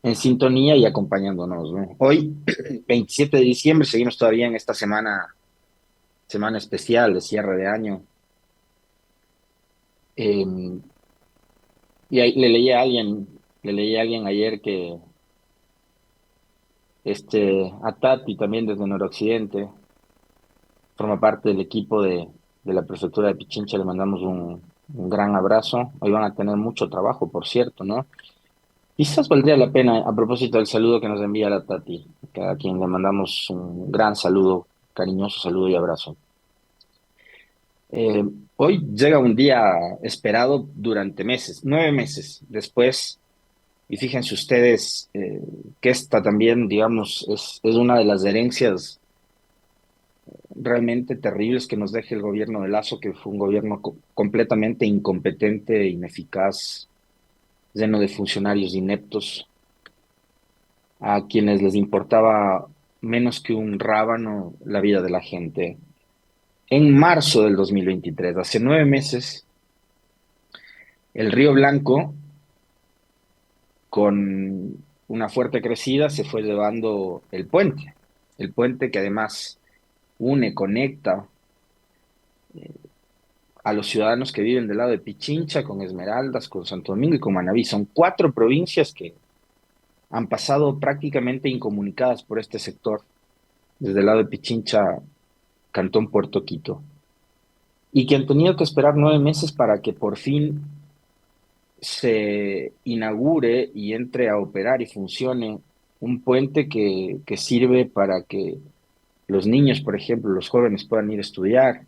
en sintonía y acompañándonos, ¿no? Hoy, 27 de diciembre, seguimos todavía en esta semana especial de cierre de año. Eh, y ahí le leí a alguien ayer que a Tati también desde Noroccidente, forma parte del equipo de la prefectura de Pichincha, le mandamos un gran abrazo. Hoy van a tener mucho trabajo, por cierto, ¿no? Quizás valdría la pena, a propósito del saludo que nos envía la Tati, a quien le mandamos un gran saludo, cariñoso saludo y abrazo. Eh, Hoy llega un día esperado durante meses, 9 meses después, y fíjense ustedes que esta también, digamos, es una de las herencias realmente terribles que nos deja el gobierno de Lazo, que fue un gobierno completamente incompetente, ineficaz, lleno de funcionarios ineptos, a quienes les importaba menos que un rábano la vida de la gente. En marzo del 2023, hace 9 meses, el Río Blanco, con una fuerte crecida, se fue llevando el puente que además une, conecta a los ciudadanos que viven del lado de Pichincha con Esmeraldas, con Santo Domingo y con Manabí. Son cuatro provincias que han pasado prácticamente incomunicadas por este sector, desde el lado de Pichincha, Cantón Puerto Quito, y que han tenido que esperar 9 meses para que por fin se inaugure y entre a operar y funcione un puente que sirve para que los niños, por ejemplo, los jóvenes puedan ir a estudiar,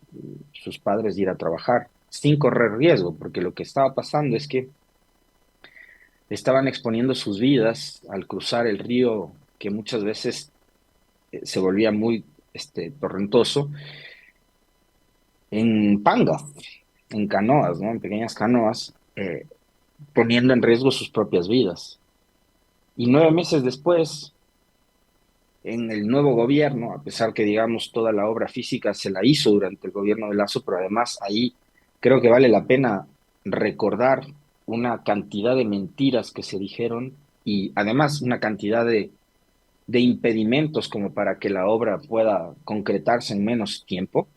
sus padres ir a trabajar, sin correr riesgo, porque lo que estaba pasando es que estaban exponiendo sus vidas al cruzar el río, que muchas veces se volvía muy torrentoso, en pangas, en canoas, ¿no? En pequeñas canoas, poniendo en riesgo sus propias vidas. Y 9 meses después, en el nuevo gobierno, a pesar que, digamos, toda la obra física se la hizo durante el gobierno de Lazo, pero además ahí creo que vale la pena recordar una cantidad de mentiras que se dijeron y además una cantidad de impedimentos como para que la obra pueda concretarse en menos tiempo,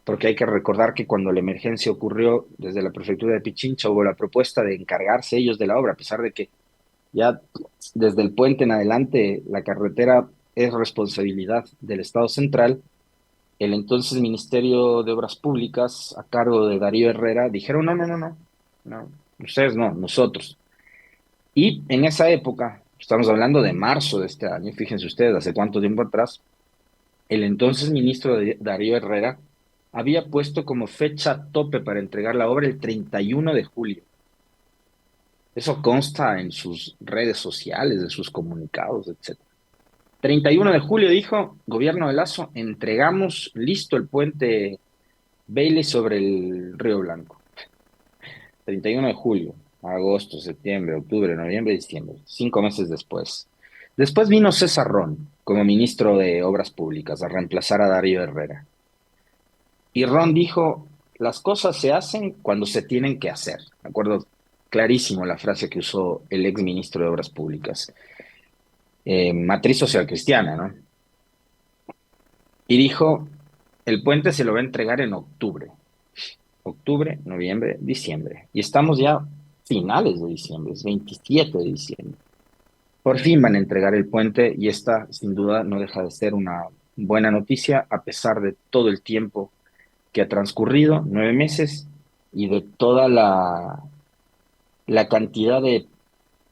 porque hay que recordar que cuando la emergencia ocurrió desde la prefectura de Pichincha hubo la propuesta de encargarse ellos de la obra, a pesar de que ya desde el puente en adelante la carretera es responsabilidad del Estado central. El entonces Ministerio de Obras Públicas, a cargo de Darío Herrera, dijeron, no, no, no, no, no, ustedes no, nosotros. Y en esa época, estamos hablando de marzo de este año, fíjense ustedes, hace cuánto tiempo atrás, el entonces ministro Darío Herrera había puesto como fecha tope para entregar la obra el 31 de julio. Eso consta en sus redes sociales, en sus comunicados, etcétera. 31 de julio dijo, gobierno de Lazo, entregamos listo el puente Bailey sobre el Río Blanco. 31 de julio, agosto, septiembre, octubre, noviembre, diciembre, 5 meses después. Después vino César Ron como ministro de Obras Públicas a reemplazar a Darío Herrera. Y Ron dijo, las cosas se hacen cuando se tienen que hacer. Me acuerdo clarísimo la frase que usó el ex ministro de Obras Públicas, matriz social cristiana, ¿no? Y dijo, el puente se lo va a entregar en octubre. Octubre, noviembre, diciembre. Y estamos ya finales de diciembre, es 27 de diciembre. Por fin van a entregar el puente y esta sin duda no deja de ser una buena noticia a pesar de todo el tiempo que ha transcurrido, 9 meses, y de toda la cantidad de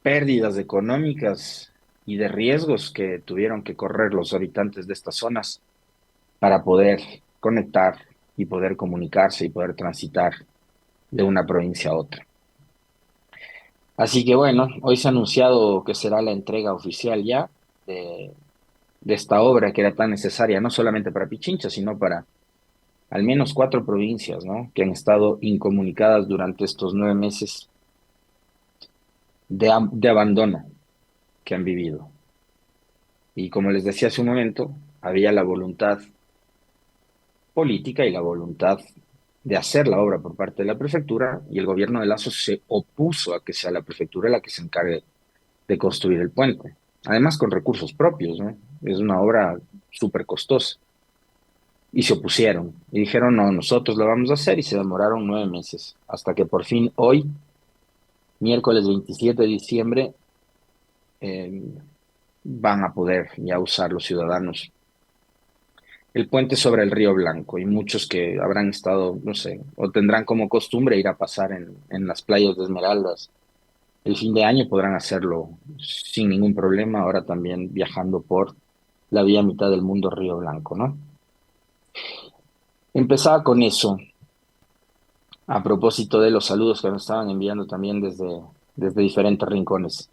pérdidas económicas y de riesgos que tuvieron que correr los habitantes de estas zonas para poder conectar y poder comunicarse y poder transitar de una provincia a otra. Así que bueno, hoy se ha anunciado que será la entrega oficial ya de, de esta obra que era tan necesaria, no solamente para Pichincha, sino para al menos cuatro provincias, ¿no? Que han estado incomunicadas durante estos 9 meses de abandono que han vivido. Y como les decía hace un momento, había la voluntad política y la voluntad de hacer la obra por parte de la prefectura y el gobierno de Lazo se opuso a que sea la prefectura la que se encargue de construir el puente. Además, con recursos propios, ¿no? Es una obra súper costosa. Y se opusieron y dijeron, no, nosotros lo vamos a hacer y se demoraron 9 meses, hasta que por fin hoy, miércoles 27 de diciembre, eh, van a poder ya usar los ciudadanos el puente sobre el Río Blanco y muchos que habrán estado, no sé, o tendrán como costumbre ir a pasar en las playas de Esmeraldas. El fin de año podrán hacerlo sin ningún problema, ahora también viajando por la vía mitad del mundo Río Blanco, ¿no? Empezaba con eso, a propósito de los saludos que nos estaban enviando también desde diferentes rincones.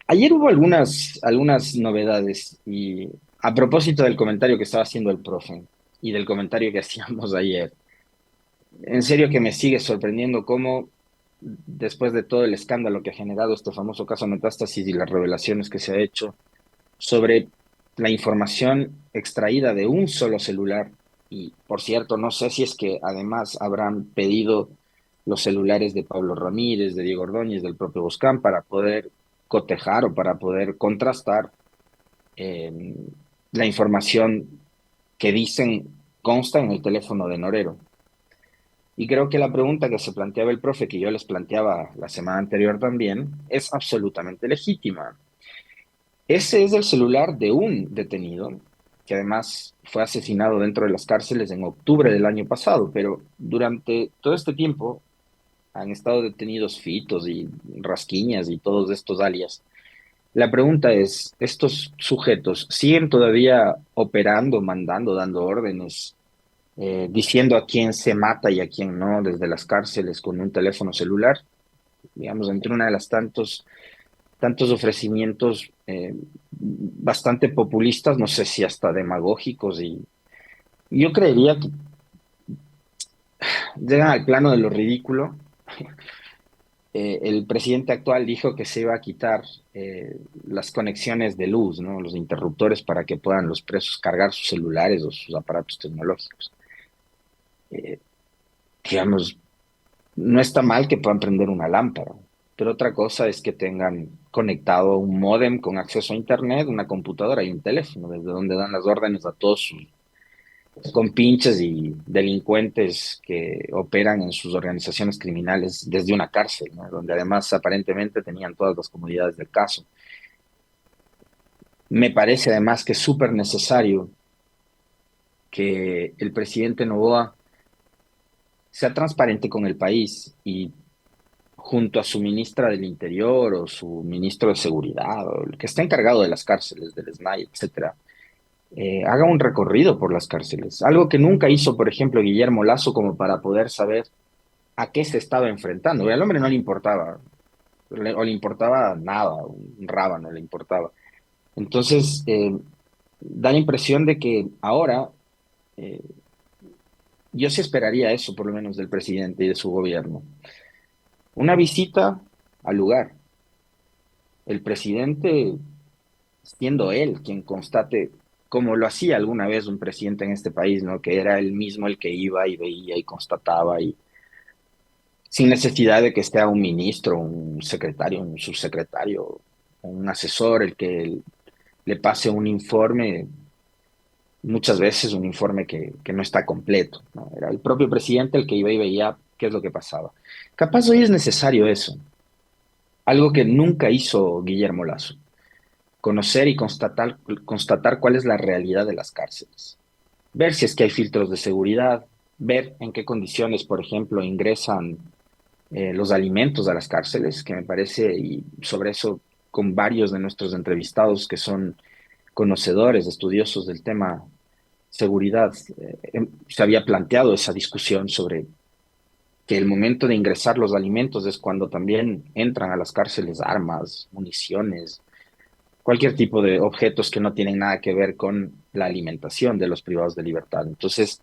Ayer hubo algunas novedades y a propósito del comentario que estaba haciendo el profe y del comentario que hacíamos ayer, en serio que me sigue sorprendiendo cómo después de todo el escándalo que ha generado este famoso caso Metástasis y las revelaciones que se ha hecho sobre la información extraída de un solo celular, y por cierto, no sé si es que además habrán pedido los celulares de Pablo Ramírez, de Diego Ordóñez, del propio Buscán, para poder cotejar o para poder contrastar eh, la información que dicen consta en el teléfono de Norero. Y creo que la pregunta que se planteaba el profe, que yo les planteaba la semana anterior también, es absolutamente legítima. Ese es el celular de un detenido, que además fue asesinado dentro de las cárceles en octubre del año pasado, pero durante todo este tiempo han estado detenidos Fitos y Rasquiñas y todos estos alias. La pregunta es, ¿estos sujetos siguen todavía operando, mandando, dando órdenes, diciendo a quién se mata y a quién no desde las cárceles con un teléfono celular? Digamos, entre una de las tantos ofrecimientos bastante populistas, no sé si hasta demagógicos, y yo creería que llegan al plano de lo ridículo. El presidente actual dijo que se iba a quitar las conexiones de luz, ¿no? Los interruptores para que puedan los presos cargar sus celulares o sus aparatos tecnológicos. Eh, digamos, no está mal que puedan prender una lámpara, pero otra cosa es que tengan conectado un módem con acceso a internet, una computadora y un teléfono, desde donde dan las órdenes a todos sus compinches y delincuentes que operan en sus organizaciones criminales desde una cárcel, ¿no? Donde además aparentemente tenían todas las comodidades del caso. Me parece además que es súper necesario que el presidente Noboa sea transparente con el país y junto a su ministra del Interior o su ministro de Seguridad o el que está encargado de las cárceles, del SNAI, etcétera, haga un recorrido por las cárceles. Algo que nunca hizo, por ejemplo, Guillermo Lazo como para poder saber a qué se estaba enfrentando. Al hombre no le importaba, o le importaba nada, un rábano le importaba. Entonces, da la impresión de que ahora, eh, yo sí esperaría eso, por lo menos del presidente y de su gobierno. Una visita al lugar. El presidente, siendo él quien constate, como lo hacía alguna vez un presidente en este país, ¿no? Que era él mismo el que iba y veía y constataba y sin necesidad de que esté un ministro, un secretario, un subsecretario, un asesor el que le pase un informe, muchas veces un informe que no está completo, ¿no? Era el propio presidente el que iba y veía qué es lo que pasaba. Capaz hoy es necesario eso, algo que nunca hizo Guillermo Lazo, conocer y constatar cuál es la realidad de las cárceles, ver si es que hay filtros de seguridad, ver en qué condiciones, por ejemplo, ingresan los alimentos a las cárceles, que me parece, y sobre eso con varios de nuestros entrevistados que son conocedores, estudiosos del tema seguridad, se había planteado esa discusión sobre que el momento de ingresar los alimentos es cuando también entran a las cárceles armas, municiones, cualquier tipo de objetos que no tienen nada que ver con la alimentación de los privados de libertad. Entonces,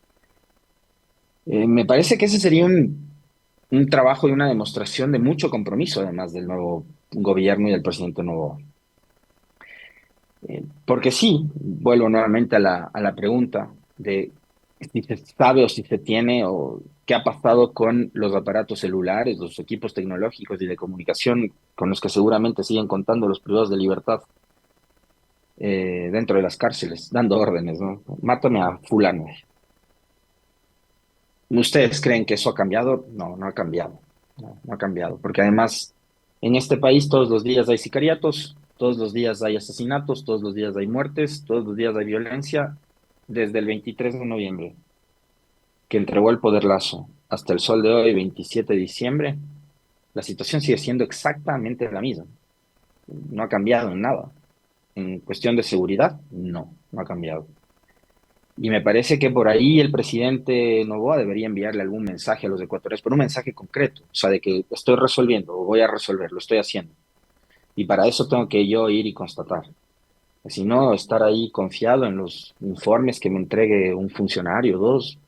me parece que ese sería un trabajo y una demostración de mucho compromiso, además del nuevo gobierno y del presidente nuevo. Porque sí, vuelvo nuevamente a la pregunta de si se sabe o si se tiene o qué ha pasado con los aparatos celulares, los equipos tecnológicos y de comunicación con los que seguramente siguen contando los privados de libertad dentro de las cárceles, dando órdenes, ¿no? Mátame a fulano. ¿Ustedes creen que eso ha cambiado? No, no ha cambiado. No, no ha cambiado. Porque además, en este país todos los días hay sicariatos, todos los días hay asesinatos, todos los días hay muertes, todos los días hay violencia, desde el 23 de noviembre, que entregó el poder Lazo, hasta el sol de hoy, 27 de diciembre, la situación sigue siendo exactamente la misma. No ha cambiado en nada. En cuestión de seguridad, no, no ha cambiado. Y me parece que por ahí el presidente Noboa debería enviarle algún mensaje a los ecuatorianos, pero un mensaje concreto, o sea, de que estoy resolviendo o voy a resolver, lo estoy haciendo. Y para eso tengo que yo ir y constatar. Si no, estar ahí confiado en los informes que me entregue un funcionario, dos,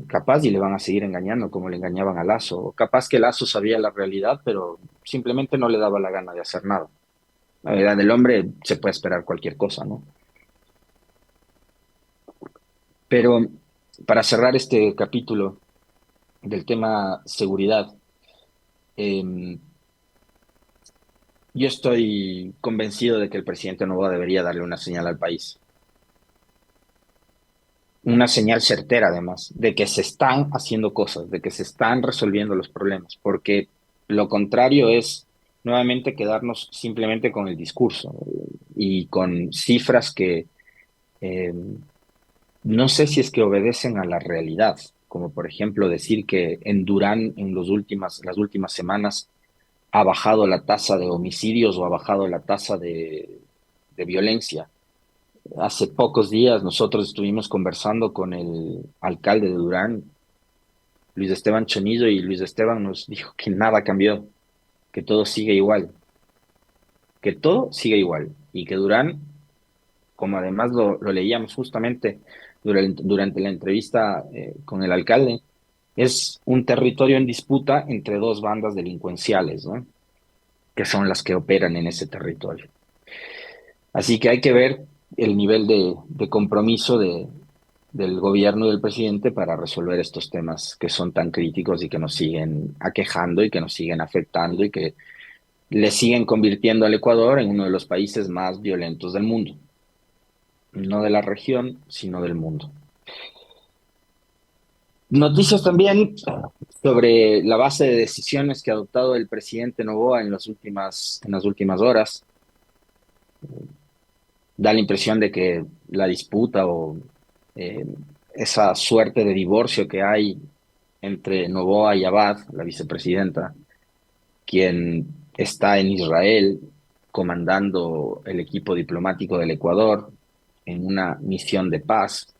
capaz y le van a seguir engañando como le engañaban a Lazo. O capaz que Lazo sabía la realidad, pero simplemente no le daba la gana de hacer nada. La verdad del hombre se puede esperar cualquier cosa, ¿no? Pero para cerrar este capítulo del tema seguridad, eh, yo estoy convencido de que el presidente Noboa debería darle una señal al país, una señal certera además, de que se están haciendo cosas, de que se están resolviendo los problemas, porque lo contrario es nuevamente quedarnos simplemente con el discurso y con cifras que eh, no sé si es que obedecen a la realidad, como por ejemplo decir que en Durán en las últimas semanas ha bajado la tasa de homicidios o ha bajado la tasa de violencia. Hace pocos días nosotros estuvimos conversando con el alcalde de Durán, Luis Esteban Chonillo, y Luis Esteban nos dijo que nada cambió, que todo sigue igual, que todo sigue igual y que Durán, como además lo leíamos justamente durante la entrevista con el alcalde, es un territorio en disputa entre dos bandas delincuenciales, ¿no? Que son las que operan en ese territorio. Así que hay que ver el nivel de compromiso del gobierno y del presidente para resolver estos temas que son tan críticos y que nos siguen aquejando y que nos siguen afectando y que le siguen convirtiendo al Ecuador en uno de los países más violentos del mundo, no de la región, sino del mundo. Noticias también sobre la base de decisiones que ha adoptado el presidente Noboa en las últimas horas. Da la impresión de que la disputa o eh, esa suerte de divorcio que hay entre Noboa y Abad, la vicepresidenta, quien está en Israel comandando el equipo diplomático del Ecuador en una misión de paz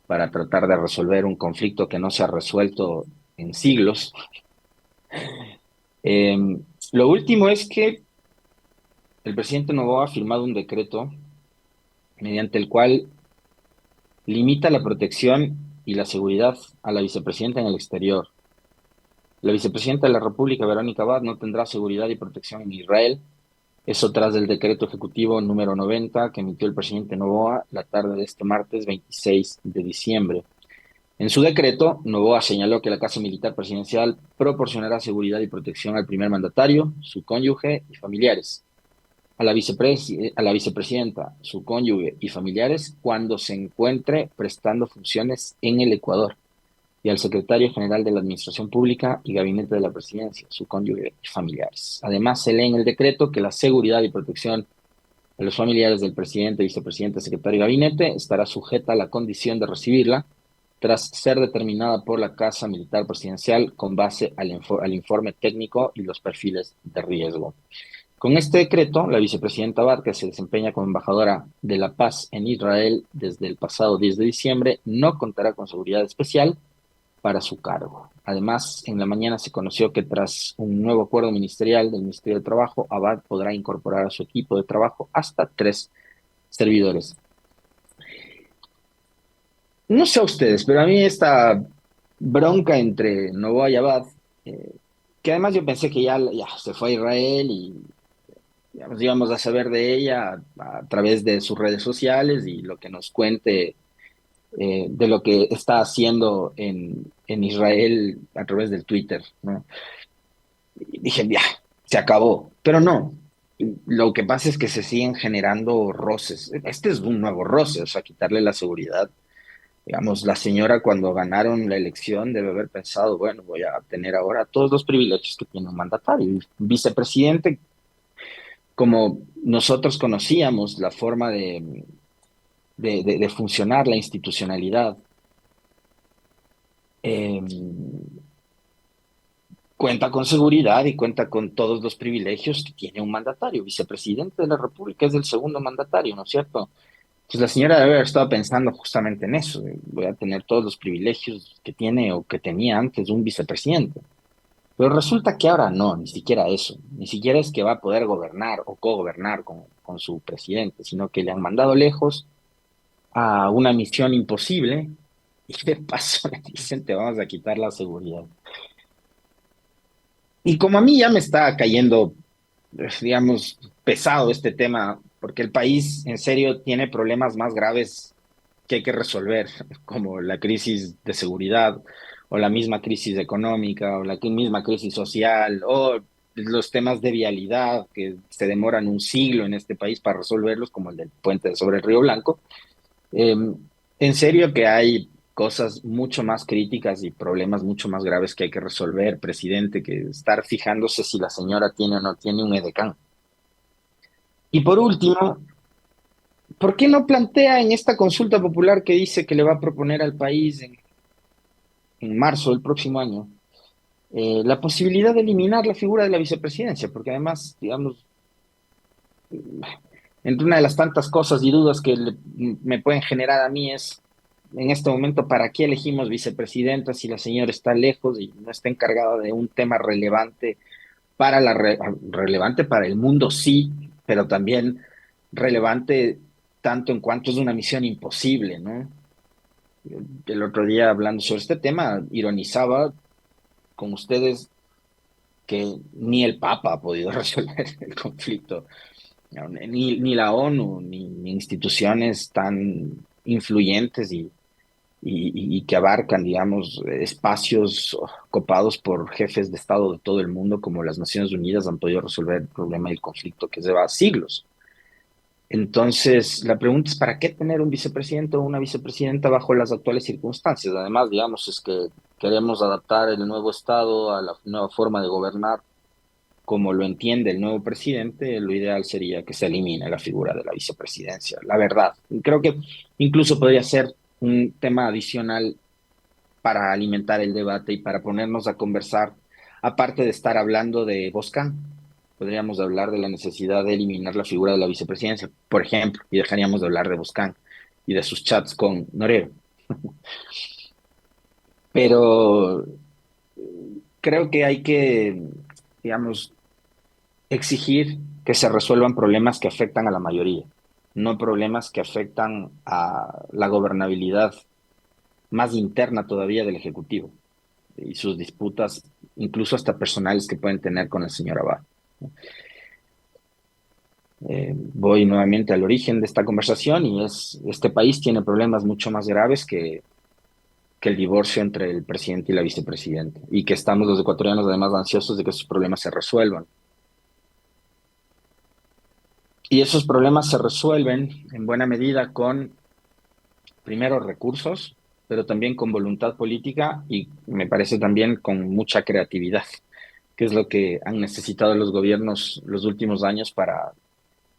para tratar de resolver un conflicto que no se ha resuelto en siglos. Eh, lo último es que el presidente Noboa ha firmado un decreto mediante el cual limita la protección y la seguridad a la vicepresidenta en el exterior. La vicepresidenta de la República, Verónica Abad, no tendrá seguridad y protección en Israel. Eso tras del decreto ejecutivo número 90 que emitió el presidente Noboa la tarde de este martes 26 de diciembre. En su decreto, Noboa señaló que la Casa Militar Presidencial proporcionará seguridad y protección al primer mandatario, su cónyuge y familiares, a la vicepresidenta, su cónyuge y familiares cuando se encuentre prestando funciones en el Ecuador y al secretario general de la Administración Pública y Gabinete de la Presidencia, su cónyuge y familiares. Además, se lee en el decreto que la seguridad y protección de los familiares del presidente, vicepresidente, secretario y gabinete estará sujeta a la condición de recibirla tras ser determinada por la Casa Militar Presidencial con base al informe técnico y los perfiles de riesgo. Con este decreto, la vicepresidenta Abad, que se desempeña como embajadora de la paz en Israel desde el pasado 10 de diciembre, no contará con seguridad especial para su cargo. Además, en la mañana se conoció que tras un nuevo acuerdo ministerial del Ministerio de Trabajo, Abad podrá incorporar a su equipo de trabajo hasta 3 servidores. No sé a ustedes, pero a mí esta bronca entre Novoa y Abad, eh, que además yo pensé que ya se fue a Israel y digamos, íbamos a saber de ella a través de sus redes sociales y lo que nos cuente de lo que está haciendo en Israel a través del Twitter, ¿no? Y dije, ya, se acabó. Pero no, lo que pasa es que se siguen generando roces. Este es un nuevo roce, o sea, quitarle la seguridad. Digamos, la señora cuando ganaron la elección debe haber pensado, bueno, voy a tener ahora todos los privilegios que tiene un mandatario. Y vicepresidente, como nosotros conocíamos la forma de funcionar la institucionalidad, eh, cuenta con seguridad y cuenta con todos los privilegios que tiene un mandatario. Vicepresidente de la República es el segundo mandatario, ¿no es cierto? Pues la señora debe haber estado pensando justamente en eso. Voy a tener todos los privilegios que tiene o que tenía antes un vicepresidente. Pero resulta que ahora no, ni siquiera eso. Ni siquiera es que va a poder gobernar o cogobernar con su presidente, sino que le han mandado lejos a una misión imposible y de paso le dicen te vamos a quitar la seguridad. Y como a mí ya me está cayendo, digamos, pesado este tema, porque el país en serio tiene problemas más graves que hay que resolver, como la crisis de seguridad o la misma crisis económica o la misma crisis social o los temas de vialidad que se demoran un siglo en este país para resolverlos, como el del puente sobre el Río Blanco. Eh, en serio que hay cosas mucho más críticas y problemas mucho más graves que hay que resolver, presidente, que estar fijándose si la señora tiene o no tiene un edecán. Y por último, ¿por qué no plantea en esta consulta popular que dice que le va a proponer al país en marzo del próximo año la posibilidad de eliminar la figura de la vicepresidencia? Porque además, digamos, entre una de las tantas cosas y dudas que me pueden generar a mí es, en este momento, ¿para qué elegimos vicepresidenta si la señora está lejos y no está encargada de un tema relevante para relevante para el mundo, sí, pero también relevante tanto en cuanto es una misión imposible, ¿no? El otro día hablando sobre este tema, ironizaba con ustedes que ni el Papa ha podido resolver el conflicto, ¿no? Ni la ONU, ni instituciones tan influyentes y que abarcan, digamos, espacios copados por jefes de Estado de todo el mundo, como las Naciones Unidas, han podido resolver el problema del conflicto que lleva siglos. Entonces, la pregunta es, ¿para qué tener un vicepresidente o una vicepresidenta bajo las actuales circunstancias? Además, digamos, es que queremos adaptar el nuevo Estado a la nueva forma de gobernar como lo entiende el nuevo presidente, lo ideal sería que se elimine la figura de la vicepresidencia, la verdad. Creo que incluso podría ser un tema adicional para alimentar el debate y para ponernos a conversar, aparte de estar hablando de Boscan, podríamos hablar de la necesidad de eliminar la figura de la vicepresidencia, por ejemplo, y dejaríamos de hablar de Boscan y de sus chats con Norero. Pero creo que hay que, digamos, exigir que se resuelvan problemas que afectan a la mayoría, no problemas que afectan a la gobernabilidad más interna todavía del Ejecutivo y sus disputas, incluso hasta personales que pueden tener con el señor Abad. Voy nuevamente al origen de esta conversación y es, este país tiene problemas mucho más graves que el divorcio entre el presidente y la vicepresidenta y que estamos los ecuatorianos además ansiosos de que esos problemas se resuelvan. Y esos problemas se resuelven en buena medida con, primero, recursos, pero también con voluntad política y me parece también con mucha creatividad, que es lo que han necesitado los gobiernos los últimos años para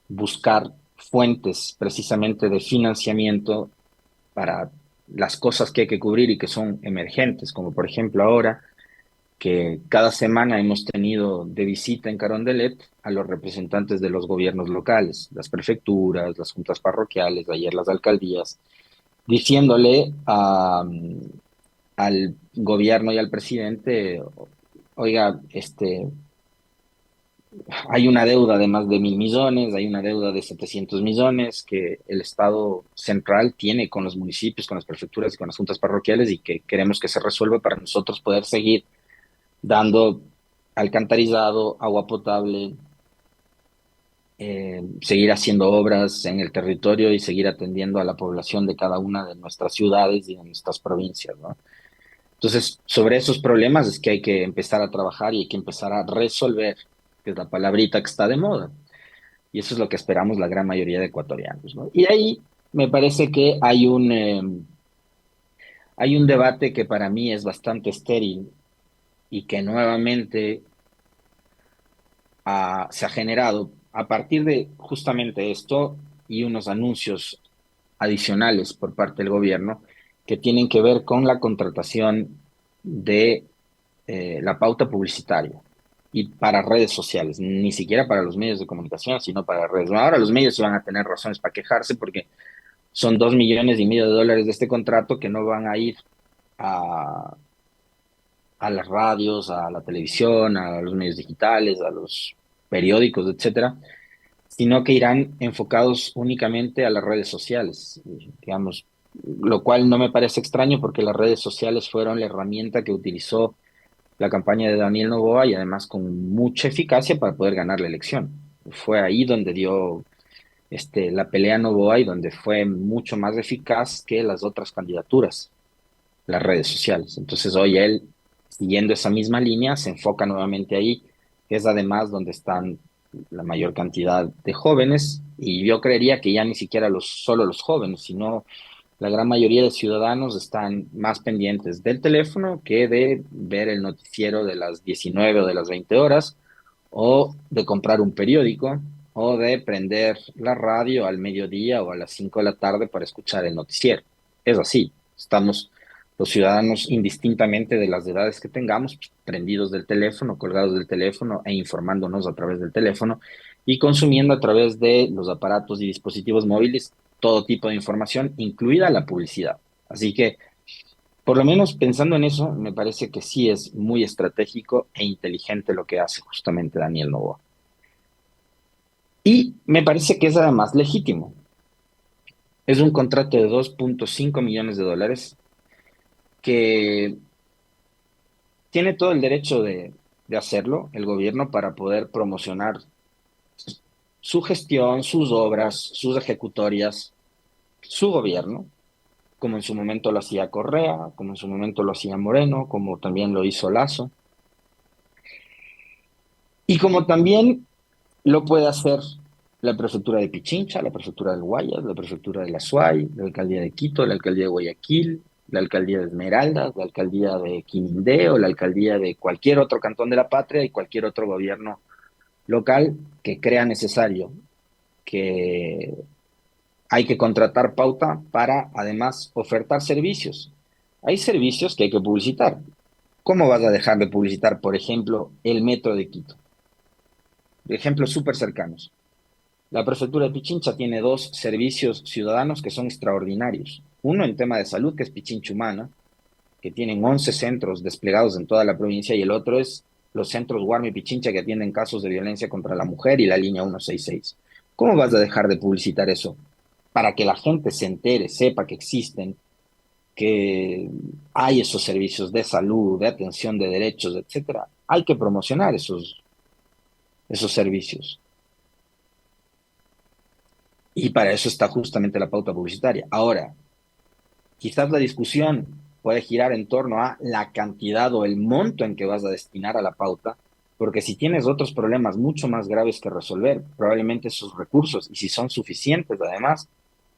buscar fuentes precisamente de financiamiento para las cosas que hay que cubrir y que son emergentes, como por ejemplo ahora que cada semana hemos tenido de visita en Carondelet a los representantes de los gobiernos locales, las prefecturas, las juntas parroquiales, ayer las alcaldías, diciéndole al gobierno y al presidente, oiga, hay una deuda de más de 1.000 millones, hay una deuda de 700 millones que el Estado central tiene con los municipios, con las prefecturas y con las juntas parroquiales y que queremos que se resuelva para nosotros poder seguir dando alcantarizado, agua potable seguir haciendo obras en el territorio y seguir atendiendo a la población de cada una de nuestras ciudades y de nuestras provincias, ¿no? Entonces, sobre esos problemas es que hay que empezar a trabajar y hay que empezar a resolver, que es la palabrita que está de moda. Y eso es lo que esperamos la gran mayoría de ecuatorianos, ¿no? Y ahí me parece que hay un debate que para mí es bastante estéril y que nuevamente se ha generado a partir de justamente esto y unos anuncios adicionales por parte del gobierno que tienen que ver con la contratación de la pauta publicitaria y para redes sociales, ni siquiera para los medios de comunicación, sino para redes. Ahora los medios sí van a tener razones para quejarse porque son 2,5 millones de dólares de este contrato que no van a ir a, a las radios, a la televisión, a los medios digitales, a los periódicos, etcétera, sino que irán enfocados únicamente a las redes sociales, digamos, lo cual no me parece extraño porque las redes sociales fueron la herramienta que utilizó la campaña de Daniel Noboa y además con mucha eficacia para poder ganar la elección. Fue ahí donde dio la pelea a Noboa y donde fue mucho más eficaz que las otras candidaturas, las redes sociales. Entonces hoy él, siguiendo esa misma línea, se enfoca nuevamente ahí, que es además donde están la mayor cantidad de jóvenes, y yo creería que ya ni siquiera solo los jóvenes, sino la gran mayoría de ciudadanos están más pendientes del teléfono que de ver el noticiero de las 19 o de las 20 horas, o de comprar un periódico, o de prender la radio al mediodía o a las 5 de la tarde para escuchar el noticiero. Es así, estamos los ciudadanos, indistintamente de las edades que tengamos, pues, prendidos del teléfono, colgados del teléfono e informándonos a través del teléfono y consumiendo a través de los aparatos y dispositivos móviles todo tipo de información, incluida la publicidad. Así que, por lo menos pensando en eso, me parece que sí es muy estratégico e inteligente lo que hace justamente Daniel Noboa. Y me parece que es además legítimo. Es un contrato de 2,5 millones de dólares que tiene todo el derecho de hacerlo el gobierno para poder promocionar su gestión, sus obras, sus ejecutorias, su gobierno, como en su momento lo hacía Correa, como en su momento lo hacía Moreno, como también lo hizo Lazo, y como también lo puede hacer la prefectura de Pichincha, la prefectura del Guayas, la prefectura de La Suay, la alcaldía de Quito, la alcaldía de Guayaquil, la alcaldía de Esmeraldas, la alcaldía de Quinindé o la alcaldía de cualquier otro cantón de la patria y cualquier otro gobierno local que crea necesario que hay que contratar pauta para además ofertar servicios. Hay servicios que hay que publicitar. ¿Cómo vas a dejar de publicitar, por ejemplo, el metro de Quito? Ejemplos súper cercanos. La prefectura de Pichincha tiene dos servicios ciudadanos que son extraordinarios. Uno en tema de salud, que es Pichincha Humana, que tienen 11 centros desplegados en toda la provincia, y el otro es los centros Guarme y Pichincha que atienden casos de violencia contra la mujer y la línea 166. ¿Cómo vas a dejar de publicitar eso? Para que la gente se entere, sepa que existen, que hay esos servicios de salud, de atención de derechos, etcétera. Hay que promocionar esos servicios. Y para eso está justamente la pauta publicitaria. Ahora, quizás la discusión puede girar en torno a la cantidad o el monto en que vas a destinar a la pauta, porque si tienes otros problemas mucho más graves que resolver, probablemente esos recursos, y si son suficientes además,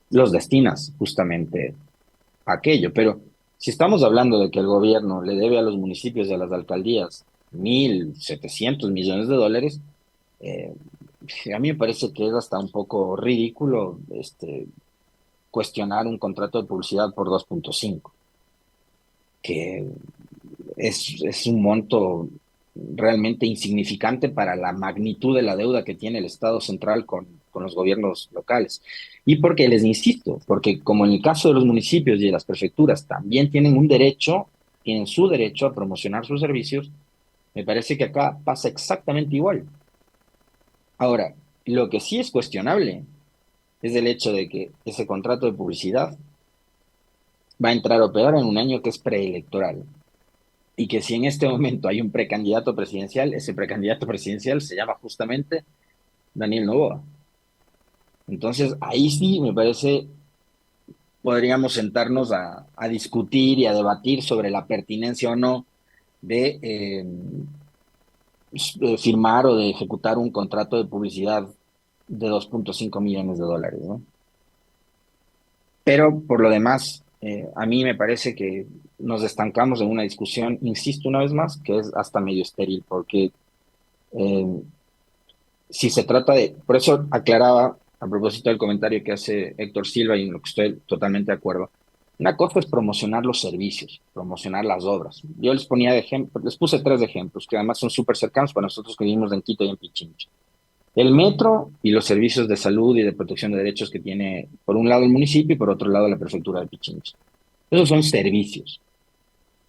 los destinas justamente a aquello. Pero si estamos hablando de que el gobierno le debe a los municipios y a las alcaldías 1,700 millones de dólares, eh, a mí me parece que es hasta un poco ridículo cuestionar un contrato de publicidad por 2,5, que es un monto realmente insignificante para la magnitud de la deuda que tiene el Estado central con los gobiernos locales. Y porque les insisto, porque como en el caso de los municipios y de las prefecturas también tienen un derecho, tienen su derecho a promocionar sus servicios, me parece que acá pasa exactamente igual. Ahora, lo que sí es cuestionable es el hecho de que ese contrato de publicidad va a entrar a operar en un año que es preelectoral. Y que si en este momento hay un precandidato presidencial, ese precandidato presidencial se llama justamente Daniel Noboa. Entonces, ahí sí me parece, podríamos sentarnos a discutir y a debatir sobre la pertinencia o no de firmar o de ejecutar un contrato de publicidad de 2,5 millones de dólares, ¿no? Pero por lo demás, a mí me parece que nos estancamos en una discusión, insisto una vez más, que es hasta medio estéril, porque eh, si se trata de, por eso aclaraba a propósito del comentario que hace Héctor Silva y en lo que estoy totalmente de acuerdo. Una cosa es promocionar los servicios, promocionar las obras. Yo les ponía de ejemplo, les puse tres ejemplos que además son súper cercanos para nosotros que vivimos en Quito y en Pichincha. El metro y los servicios de salud y de protección de derechos que tiene por un lado el municipio y por otro lado la prefectura de Pichincha. Esos son servicios.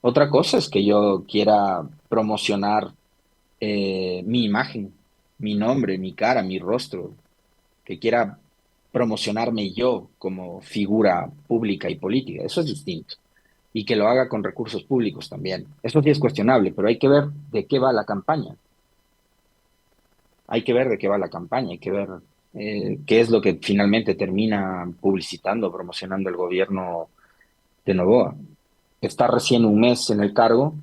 Otra cosa es que yo quiera promocionar mi imagen, mi nombre, mi cara, mi rostro, que quiera promocionarme yo como figura pública y política. Eso es distinto. Y que lo haga con recursos públicos también. Eso sí es cuestionable, pero hay que ver de qué va la campaña. Hay que ver de qué va la campaña, hay que ver qué es lo que finalmente termina publicitando, promocionando el gobierno de Noboa. Está recién un mes en el cargo.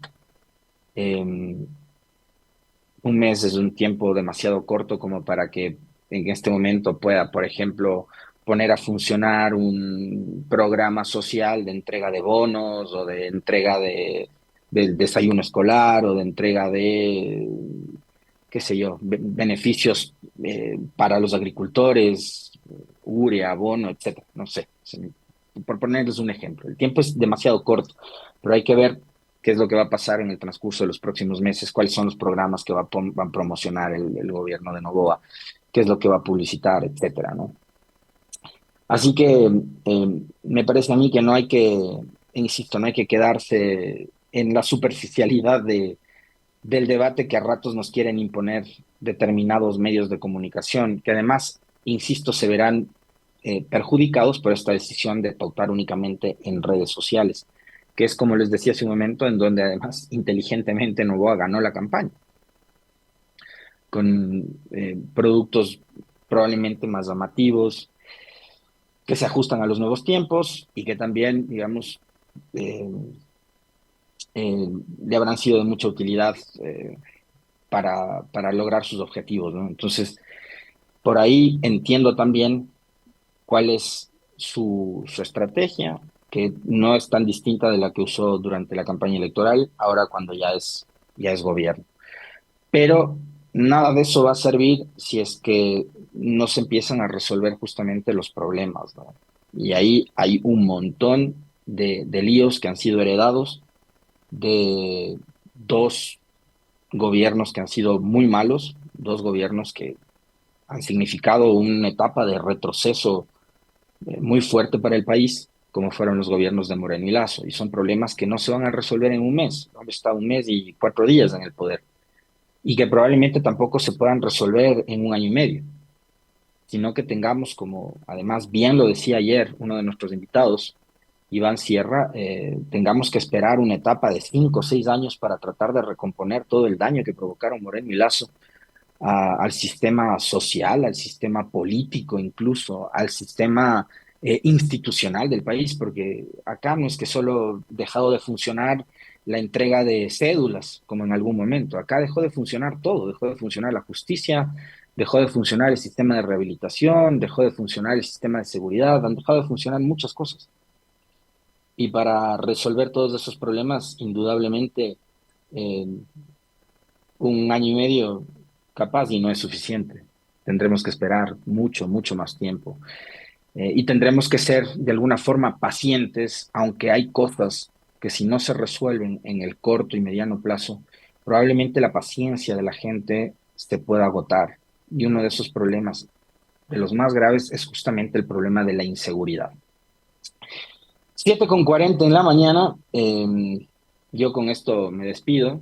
eh, un mes es un tiempo demasiado corto como para que en este momento pueda, por ejemplo, poner a funcionar un programa social de entrega de bonos o de entrega del desayuno escolar o de entrega de, qué sé yo, beneficios para los agricultores, urea, abono, etcétera. No sé, por ponerles un ejemplo. El tiempo es demasiado corto, pero hay que ver qué es lo que va a pasar en el transcurso de los próximos meses, cuáles son los programas que van a promocionar el gobierno de Noboa, qué es lo que va a publicitar, etcétera, ¿no? Así que me parece a mí que no hay que, insisto, no hay que quedarse en la superficialidad del debate que a ratos nos quieren imponer determinados medios de comunicación, que además, insisto, se verán perjudicados por esta decisión de pautar únicamente en redes sociales, que es como les decía hace un momento, en donde además inteligentemente Novoa ganó la campaña, con productos probablemente más llamativos, que se ajustan a los nuevos tiempos y que también, digamos, eh, le habrán sido de mucha utilidad para lograr sus objetivos, ¿no? Entonces, por ahí entiendo también cuál es su estrategia, que no es tan distinta de la que usó durante la campaña electoral, ahora cuando ya es gobierno. Pero nada de eso va a servir si es que no se empiezan a resolver justamente los problemas, ¿no? Y ahí hay un montón de líos que han sido heredados de dos gobiernos que han sido muy malos, dos gobiernos que han significado una etapa de retroceso muy fuerte para el país, como fueron los gobiernos de Moreno y Lazo. Y son problemas que no se van a resolver en un mes. ¿No? Está un mes y 4 días en el poder. Y que probablemente tampoco se puedan resolver en un año y medio, sino que tengamos, como además bien lo decía ayer uno de nuestros invitados, Iván Sierra, tengamos que esperar una etapa de 5 o 6 años para tratar de recomponer todo el daño que provocaron Moreno y Lazo al sistema social, al sistema político, incluso al sistema institucional del país, porque acá no es que solo dejado de funcionar la entrega de cédulas, como en algún momento, acá dejó de funcionar todo, dejó de funcionar la justicia, dejó de funcionar el sistema de rehabilitación, dejó de funcionar el sistema de seguridad, han dejado de funcionar muchas cosas. Y para resolver todos esos problemas, indudablemente, eh, un año y medio capaz y no es suficiente. Tendremos que esperar mucho, mucho más tiempo. Y tendremos que ser de alguna forma pacientes, aunque hay cosas que si no se resuelven en el corto y mediano plazo, probablemente la paciencia de la gente se pueda agotar. Y uno de esos problemas, de los más graves, es justamente el problema de la inseguridad. 7:40 en la mañana, yo con esto me despido.